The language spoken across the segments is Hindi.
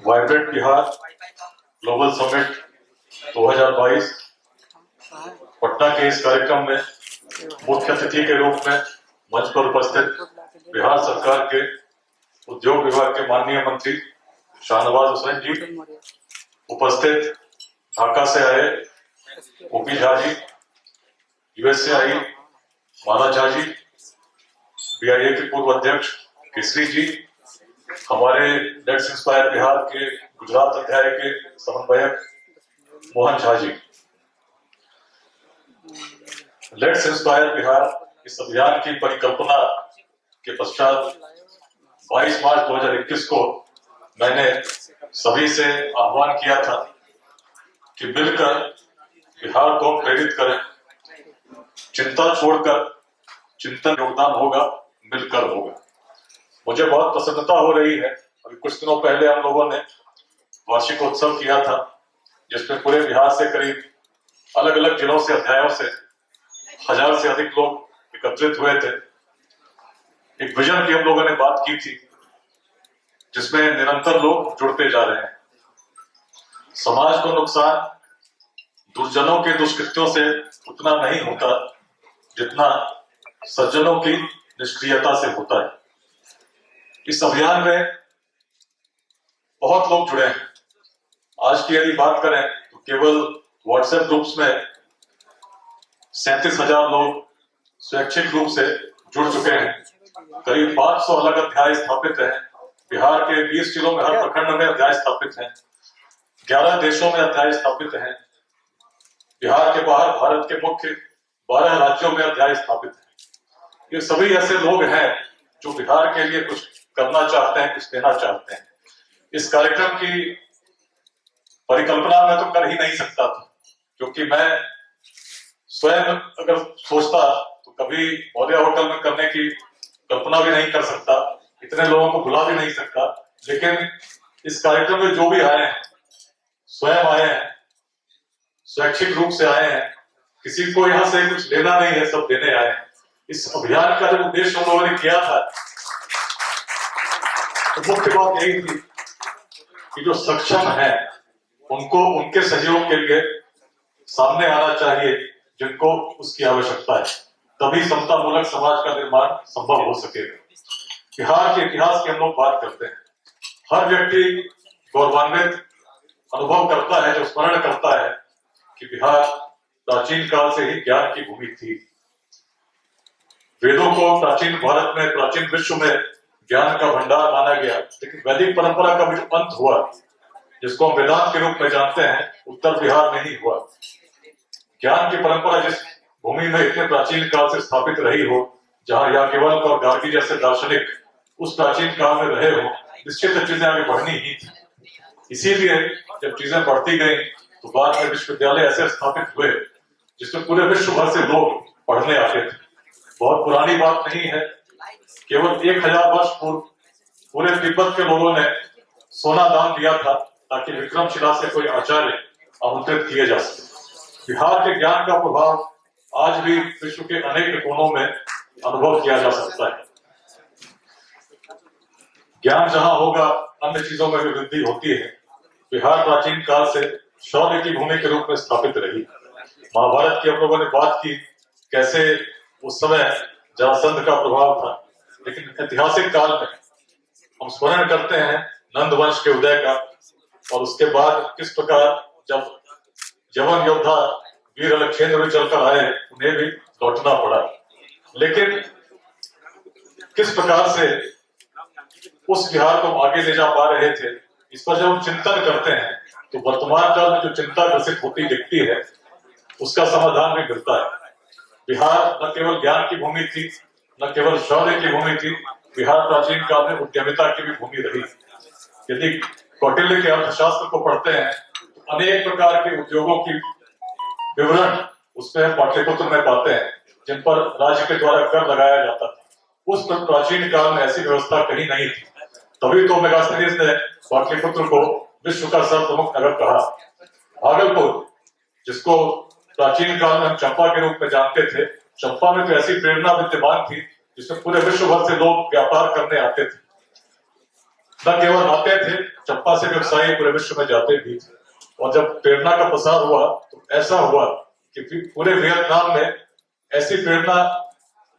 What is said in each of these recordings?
Vibrant Bihar global summit 2022 Patna के इस कार्यक्रम में मुख्य अतिथि के रूप में मंच पर उपस्थित बिहार सरकार के उद्योग विभाग के माननीय मंत्री शाहनवाज हुसैन जी, उपस्थित ढाका से आए ओपी झा जी, यूएस से आई माला झा जी, बीआईए के पूर्व अध्यक्ष केसरी जी, हमारे लेट्स इंस्पायर बिहार के गुजरात अध्याय के समन्वयक मोहन झा जी। लेट्स इंस्पायर बिहार इस अभियान की परिकल्पना के पश्चात 22 मार्च 2021 को मैंने सभी से आह्वान किया था कि मिलकर बिहार को प्रेरित करें, चिंता छोड़कर चिंतन योगदान होगा, मिलकर होगा। मुझे बहुत प्रसन्नता हो रही है। अभी कुछ दिनों पहले हम लोगों ने वार्षिकोत्सव किया था, जिसमें पूरे बिहार से करीब अलग अलग जिलों से, अध्यायों से 1000 से अधिक लोग एकत्रित हुए थे। एक विजन की हम लोगों ने बात की थी, जिसमें निरंतर लोग जुड़ते जा रहे हैं। समाज को नुकसान दुर्जनों के दुष्कृत्यों से उतना नहीं होता जितना सज्जनों की निष्क्रियता से होता है। इस अभियान में बहुत लोग जुड़े हैं। आज की यदि बात करें तो केवल व्हाट्सएप ग्रुप्स में 37,000 लोग स्वैच्छिक रूप से जुड़ चुके हैं। करीब 500 अलग अध्याय स्थापित हैं। बिहार के 20 जिलों में, हर प्रखंड में अध्याय स्थापित हैं। 11 देशों में अध्याय स्थापित हैं। बिहार के बाहर भारत के मुख्य 12 राज्यों में अध्याय स्थापित हैं। ये सभी ऐसे लोग हैं जो बिहार के लिए कुछ करना चाहते हैं, कुछ देना चाहते हैं। इस कार्यक्रम की परिकल्पना मैं तो कर ही नहीं सकता था, क्योंकि मैं स्वयं अगर सोचता तो कभी मौर्य होटल में करने की कल्पना भी नहीं कर सकता, इतने लोगों को बुला भी नहीं सकता। लेकिन इस कार्यक्रम में जो भी आए हैं, स्वयं आए हैं, स्वैच्छिक रूप से आए हैं, किसी को यहाँ से कुछ लेना नहीं है, सब देने आए हैं। इस अभियान का जो उद्देश्य हम लोगों ने किया था, तो मुख्य बात यही थी कि जो सक्षम है उनको उनके सहयोग के लिए सामने आना चाहिए, जिनको उसकी आवश्यकता है। तभी समतामूलक समाज का निर्माण संभव हो सकेगा। बिहार के इतिहास की हम लोग बात करते हैं। हर व्यक्ति गौरवान्वित अनुभव करता है, जो स्मरण करता है कि बिहार प्राचीन काल से ही ज्ञान की भूमि थी। वेदों को प्राचीन भारत में, प्राचीन विश्व में ज्ञान का भंडार माना गया। लेकिन वैदिक परंपरा का भी जो अंत हुआ, जिसको हम वेदांत के रूप में जानते हैं, उत्तर बिहार में ही हुआ। ज्ञान की परंपरा जिस भूमि में इतने प्राचीन काल से स्थापित रही हो, जहां याज्ञवल्क्य और गार्गी जैसे दार्शनिक उस प्राचीन काल में रहे हो, निश्चित चीजें आगे बढ़नी ही थी। इसीलिए जब चीजें बढ़ती गई तो बाद में विश्वविद्यालय ऐसे स्थापित हुए जिसमें पूरे विश्व भर से लोग पढ़ने आते थे। बहुत पुरानी बात नहीं है, केवल 1000 वर्ष पूर्व पूरे तिब्बत के लोगों ने सोना दान दिया था ताकि विक्रमशिला से कोई आचार्य आमंत्रित किए जा सके। बिहार के ज्ञान का प्रभाव आज भी विश्व के अनेक कोनों में अनुभव किया जा सकता है। ज्ञान जहां होगा, अन्य चीजों में भी वृद्धि होती है। बिहार प्राचीन काल से शौर्य की भूमि के रूप में स्थापित रही। महाभारत की हम लोगों ने बात की, कैसे उस समय जरासंध का प्रभाव था। लेकिन ऐतिहासिक काल में हम स्मरण करते हैं नंद वंश के उदय का, और उसके बाद किस प्रकार जब यवन योद्धा वीर अलक्षेंद्र चलकर आए, उन्हें भी लौटना पड़ा। लेकिन किस प्रकार से उस बिहार को आगे ले जा पा रहे थे, इस पर जब हम चिंतन करते हैं तो वर्तमान काल में जो चिंता ग्रसित होती दिखती है, उसका समाधान भी मिलता है। बिहार न केवल ज्ञान की भूमि थी, न केवल शौर्य की भूमि थी, बिहार प्राचीन काल में उद्यमिता की भी भूमि रही। यदि कौटिल्य के अर्थशास्त्र को पढ़ते हैं तो अनेक प्रकार के उद्योगों की विवरण उसमें पाठ्यपुत्र में पाते हैं, जिन पर राज्य के द्वारा कर लगाया जाता था। उस प्राचीन काल में ऐसी व्यवस्था कहीं नहीं थी। तभी तो मेगास्थनीज ने पाटलिपुत्र को विश्व का सर्वप्रमुख नगर कहा। भागलपुर, जिसको प्राचीन काल में हम चंपा के रूप में जानते थे, चंपा में तो ऐसी प्रेरणा विद्यमान थी जिसमें पूरे विश्व भर से लोग व्यापार करने आते थे। न केवल आते थे, चंपा से व्यवसायी पूरे विश्व में जाते भी थे। और जब प्रेरणा का प्रसार हुआ तो ऐसा हुआ कि पूरे वियतनाम में ऐसी प्रेरणा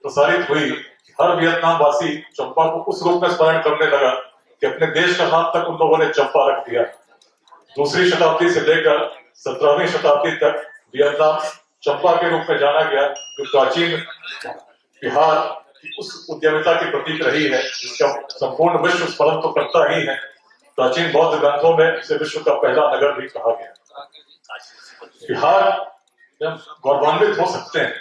प्रसारित हुई कि हर वियतनाम वासी चंपा को उस रूप में स्मरण करने लगा कि अपने देश का नाम तक उन लोगों ने चंपा रख दिया। दूसरी शताब्दी से लेकर 17वीं शताब्दी तक वियतनाम चंपा के रूप में जाना गया, जो प्राचीन बिहार की उस उद्यमिता की प्रतीक रही है जिसका संपूर्ण विश्व स्मरण तो करता ही है। प्राचीन बौद्ध ग्रंथों में इसे विश्व का पहला नगर भी कहा गया। बिहार में गौरवान्वित हो सकते हैं,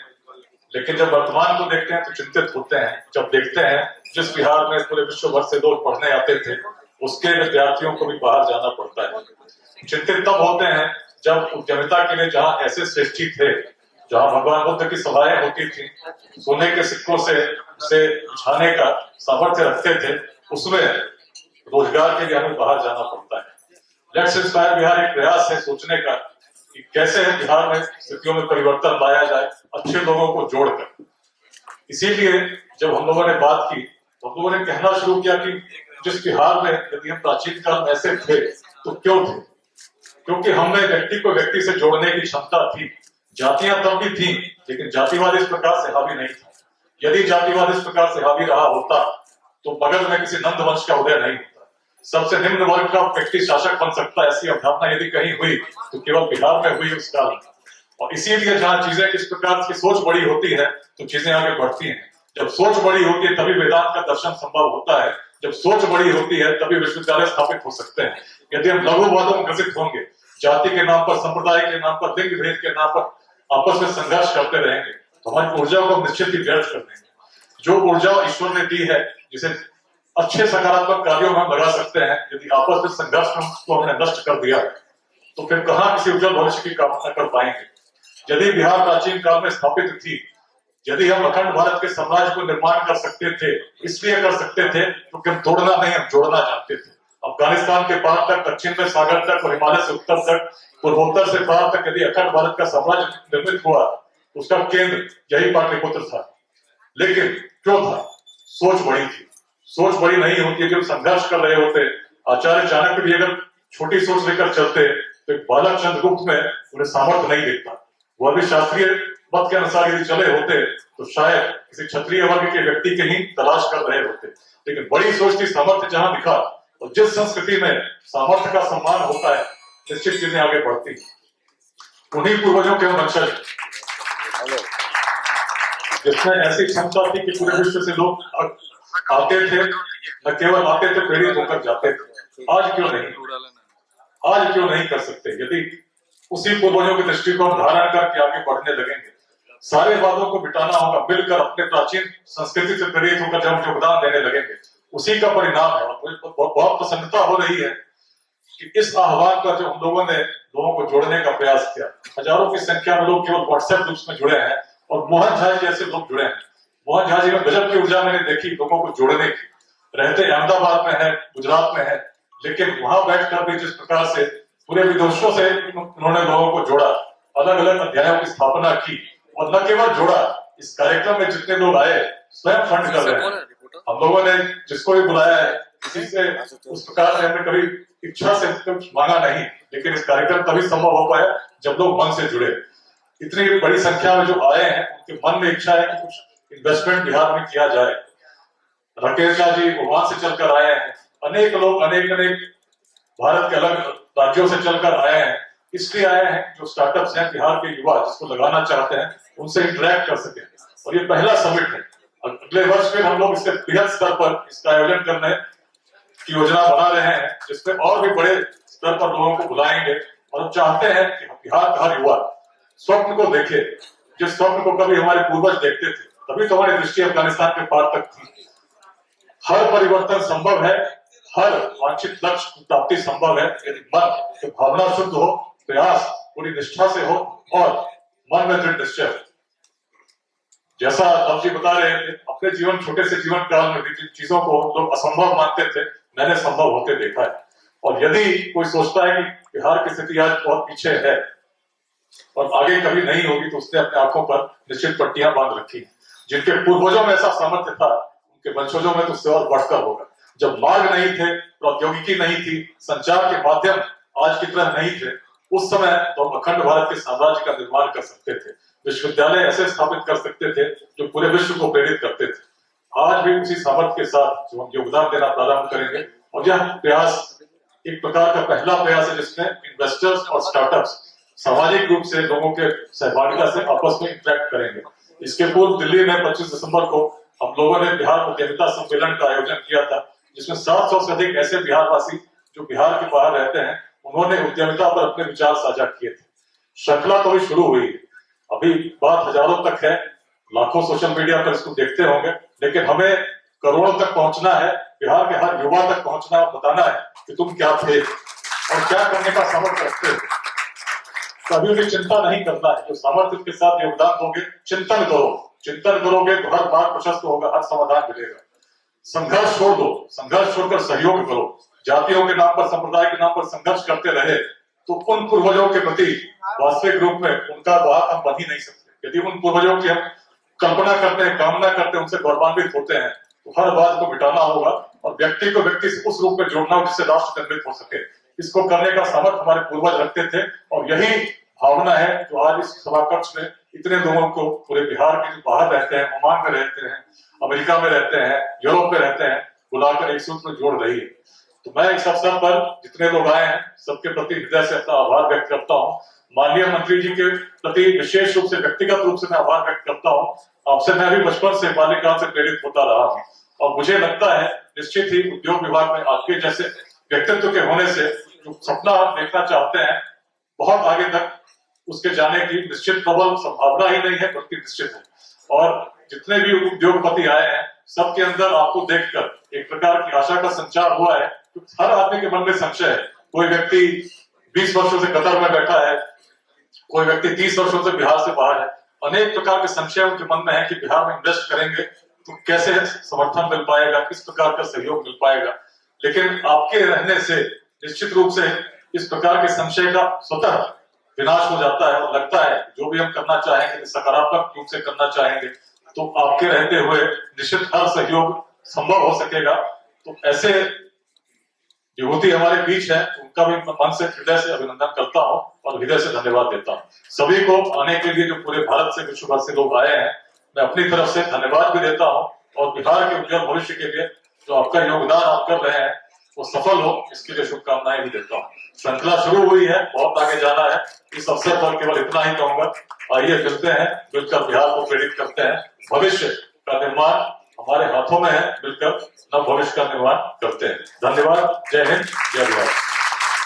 लेकिन जब वर्तमान को देखते हैं तो चिंतित होते हैं। जब देखते हैं जिस बिहार में पूरे विश्व भर से लोग पढ़ने आते थे, उसके विद्यार्थियों को भी बाहर जाना पड़ता है। चिंतित तब होते हैं जब उद्यमिता के लिए जहां ऐसे श्रेष्ठी थे, जहां भगवान बुद्ध की सभाएं होती थी, सोने के सिक्कों से उसे छाने का सामर्थ्य रखते थे, उसमें रोजगार के लिए हमें बाहर जाना पड़ता है। लेट्स इंस्पायर बिहार एक प्रयास है सोचने का कि कैसे बिहार में स्थितियों में परिवर्तन लाया जाए, अच्छे लोगों को जोड़कर। इसीलिए जब हम लोगों ने बात की तो हम लोगों ने कहना शुरू किया कि जिस बिहार में यदि हम प्राचीन काल में ऐसे थे तो क्यों थे? क्योंकि हमने व्यक्ति को व्यक्ति से जोड़ने की क्षमता थी। जातियां तब भी थी, लेकिन जातिवाद इस प्रकार से हावी नहीं था। यदि जातिवाद इस प्रकार से हावी रहा होता तो बगल में किसी नंद वंश का उदय नहीं होता। सबसे निम्न वर्ग का व्यक्ति शासक बन सकता है, ऐसी अवधारणा यदि कहीं हुई तो केवल बिहार में हुई उस काल में। और इसीलिए जहां चीजें किस प्रकार की सोच बड़ी होती है तो चीजें आगे बढ़ती हैं। जब सोच बड़ी होती है तभी वेदांत का दर्शन संभव होता है। जब सोच बड़ी होती है तभी विश्वविद्यालय स्थापित हो सकते हैं। यदि हम लघुवादों में ग्रसित होंगे, जाति के नाम पर, संप्रदाय के नाम पर, लिंग भेद के नाम पर आपस में संघर्ष करते रहेंगे तो हमारी ऊर्जा को निश्चित ही व्यर्थ कर देंगे। जो ऊर्जा ईश्वर ने दी है, जिसे अच्छे सकारात्मक कार्यों में हम लगा सकते हैं, यदि आपस में संघर्ष को हमने नष्ट कर दिया तो फिर कहां किसी उज्जवल भविष्य की कामना कर पाएंगे। यदि बिहार प्राचीन काल में स्थापित थी, यदि हम अखंड भारत के साम्राज्य को निर्माण कर सकते थे, इसलिए कर सकते थे क्योंकि हम तोड़ना नहीं, हम जोड़ना जानते थे। अफगानिस्तान के पार तक, दक्षिण में सागर तक और हिमालय से उत्तर तक, पूर्वोत्तर से पार तक यदि अखंड भारत का साम्राज्य निर्मित हुआ, उसका केंद्र यही पाटलिपुत्र था। लेकिन क्यों था? सोच बड़ी थी। सोच बड़ी नहीं होती जब संघर्ष कर रहे होते। आचार्य चाणक्य भी अगर छोटी सोच लेकर चलते तो एक बालक चंद्रगुप्त में उन्हें सामर्थ्य नहीं दिखता। वह भी शास्त्रीय मत के अनुसार यदि चले होते तो शायद किसी क्षत्रिय वर्ग के व्यक्ति के ही तलाश कर रहे होते। लेकिन बड़ी सोच की सामर्थ्य जहां दिखा, और जिस संस्कृति में सामर्थ्य का सम्मान होता है, निश्चित चीजें आगे बढ़ती। उन्हीं पूर्वजों के वंशज जिसमें ऐसी क्षमता थी कि पूरे विश्व से लोग आते थे, न केवल आते थे, प्रेरित होकर जाते थे। आज क्यों नहीं? आज क्यों नहीं कर सकते? यदि उसी पूर्वजों की दृष्टि को हम धारण करके आगे बढ़ने लगेंगे, सारे वादों को मिटाना होगा, मिलकर अपने प्राचीन संस्कृति से प्रेरित होकर जब हम योगदान देने लगेंगे, उसी का परिणाम है। और बहुत प्रसन्नता हो रही है कि इस आह्वान पर जब हम लोगों ने लोगों को जोड़ने का प्रयास किया, हजारों की संख्या में लोग केवल व्हाट्सएप ग्रुप्स में जुड़े हैं और मोहन झा जैसे लोग जुड़े हैं। मोहन झा जी में गजब की ऊर्जा मैंने देखी लोगों को जोड़ने की। रहते अहमदाबाद में है, गुजरात में है, लेकिन वहां बैठकर भी जिस प्रकार से पूरे विदेशों से उन्होंने लोगों को जोड़ा, अलग अलग अध्यायों की स्थापना की, और न केवल जोड़ा, इस कार्यक्रम में जितने लोग आए स्वयं फंड कर रहे हैं। हम लोगों ने जिसको भी बुलाया है, किसी से उस प्रकार से हमने कभी इच्छा से कुछ मांगा नहीं, लेकिन इस कार्यक्रम तभी संभव हो पाया जब लोग मन से जुड़े। इतनी बड़ी संख्या में जो आए हैं, उनके मन में इच्छा है कि कुछ इन्वेस्टमेंट बिहार में किया जाए। राकेश झा जी वहां से चलकर आए हैं, अनेक लोग अनेक भारत के अलग राज्यों से चलकर आए हैं। इसलिए आए हैं जो स्टार्टअप्स हैं बिहार के युवा जिसको लगाना चाहते हैं, उनसे इंटरेक्ट कर सके। और ये पहला समिट है। अगले वर्ष फिर हम लोग इसके बृहद स्तर पर इसका आयोजन करने की योजना बना रहे हैं, जिसमें और भी बड़े स्तर पर लोगों को बुलाएंगे। और हम चाहते हैं कि बिहार का हर युवा स्वप्न को देखे, जिस स्वप्न को कभी हमारे पूर्वज देखते थे। तभी तो हमारी दृष्टि अफगानिस्तान के पार तक थी। हर परिवर्तन संभव है, हर वांछित लक्ष्य की प्राप्ति संभव है यदि मन की भावना शुद्ध हो, प्रयास पूरी निष्ठा से हो और मन में दृढ़ निश्चय हो। जैसा आप जी बता रहे थे, अपने जीवन छोटे से जीवन काल में भी जिन चीजों को लोग असंभव मानते थे, मैंने संभव होते देखा है। और यदि कोई सोचता है कि बिहार की स्थिति आज बहुत पीछे है और आगे कभी नहीं होगी, तो उसने अपने आंखों पर निश्चित पट्टियां बांध रखी। जिनके पूर्वजों में ऐसा सामर्थ्य था, उनके वंशजों में तो उससे और बढ़कर होगा। जब मार्ग नहीं थे, प्रौद्योगिकी नहीं थी, संचार के माध्यम आज की तरह नहीं थे, उस समय तो हम अखंड भारत के साम्राज्य का निर्माण कर सकते थे, विश्वविद्यालय ऐसे स्थापित कर सकते थे जो पूरे विश्व को प्रेरित करते थे। आज भी उसी सामर्थ्य के साथ जो हम योगदान देना प्रारंभ करेंगे, और यह प्रयास एक प्रकार का पहला प्रयास है जिसमें इन्वेस्टर्स और स्टार्टअप्स सामाजिक रूप से लोगों के सहभागिता से आपस में इंटरेक्ट करेंगे। इसके पूर्व दिल्ली में 25 दिसंबर को हम लोगों ने बिहार उद्यमिता सम्मेलन का आयोजन किया था, जिसमें 700 से अधिक ऐसे बिहारवासी जो बिहार के बाहर रहते हैं, उन्होंने उद्यमिता पर अपने विचार साझा किए थे। श्रृंखला तो अभी शुरू हुई, अभी बात हजारों तक है, लाखों सोशल मीडिया पर इसको देखते होंगे, लेकिन हमें करोड़ों तक पहुंचना है, बिहार के हर युवा तक पहुंचना और बताना है कि तुम क्या थे और क्या करने का सामर्थ्य रखते हो। कभी भी चिंता नहीं करना है, जो सामर्थ्य के साथ योगदान दोगे, चिंतन करोगे तो हर मार्ग प्रशस्त होगा, हर समाधान मिलेगा। संघर्ष छोड़ दो, संघर्ष छोड़कर सहयोग करो। जातियों के नाम पर, संप्रदाय के नाम पर संघर्ष करते रहे तो उन पूर्वजों के प्रति वास्तविक रूप में उनका वाहक हम बन ही नहीं सकते। यदि उन पूर्वजों की हम कल्पना करते हैं, कामना करते हैं, उनसे गौरवान्वित होते हैं, तो हर बात को मिटाना होगा और व्यक्ति को व्यक्ति से उस रूप में जोड़ना हो जिससे राष्ट्र निर्मित हो सके। इसको करने का सामर्थ्य हमारे पूर्वज रखते थे और यही भावना है जो आज इस सभा कक्ष में इतने लोगों को पूरे बिहार के जो बाहर रहते हैं, ओमान में रहते हैं, अमेरिका में रहते हैं, यूरोप में रहते हैं, बुलाकर एक सूत्र में जोड़ रही है। तो मैं इस अवसर पर जितने लोग आए हैं सबके प्रति हृदय से अपना आभार व्यक्त करता हूँ। माननीय मंत्री जी के प्रति विशेष रूप से, व्यक्तिगत रूप से मैं आभार व्यक्त करता हूँ। आपसे मैं भी बचपन से, बाल्यकाल से प्रेरित होता रहा हूँ और मुझे लगता है निश्चित ही उद्योग विभाग में आपके जैसे व्यक्तित्व के होने से जो सपना आप देखना चाहते हैं बहुत आगे तक उसके जाने की निश्चित प्रबल संभावना ही नहीं है, बल्कि निश्चित है। और जितने भी उद्योगपति आए हैं सबके अंदर आपको देखकर एक प्रकार की आशा का संचार हुआ है। तो हर आदमी के मन में संशय है। कोई व्यक्ति 20 वर्षों से कतर में बैठा है, कोई व्यक्ति 30 वर्षों से बिहार से बाहर है। अनेक प्रकार के संशय उनके मन में है कि बिहार में इन्वेस्ट करेंगे तो कैसे समर्थन मिल पाएगा, किस प्रकार का सहयोग मिल पाएगा। लेकिन आपके रहने से निश्चित रूप से इस प्रकार के संशय का स्वतः विनाश हो जाता है और लगता है जो भी हम करना चाहेंगे, सकारात्मक रूप से करना चाहेंगे, तो आपके रहते हुए निश्चित हर सहयोग संभव हो सकेगा। तो ऐसे विभूति हमारे बीच है, उनका भी मन से, हृदय से अभिनंदन करता हूँ और हृदय से धन्यवाद देता हूँ। सभी को आने के लिए जो पूरे भारत से, विश्व भर से लोग आए हैं, मैं अपनी तरफ से धन्यवाद भी देता हूँ और बिहार के उज्जवल भविष्य के लिए जो आपका योगदान आप कर रहे हैं वो सफल हो, इसके लिए शुभकामनाएं भी देता हूँ। श्रृंखला शुरू हुई है, बहुत आगे जाना है। इस अवसर पर केवल इतना ही कहूंगा, आइए मिलते हैं, मिलकर बिहार को प्रेरित करते हैं। भविष्य का निर्माण हमारे हाथों में है, मिलकर नव भविष्य का निर्माण करते हैं। धन्यवाद। जय हिंद, जय बिहार।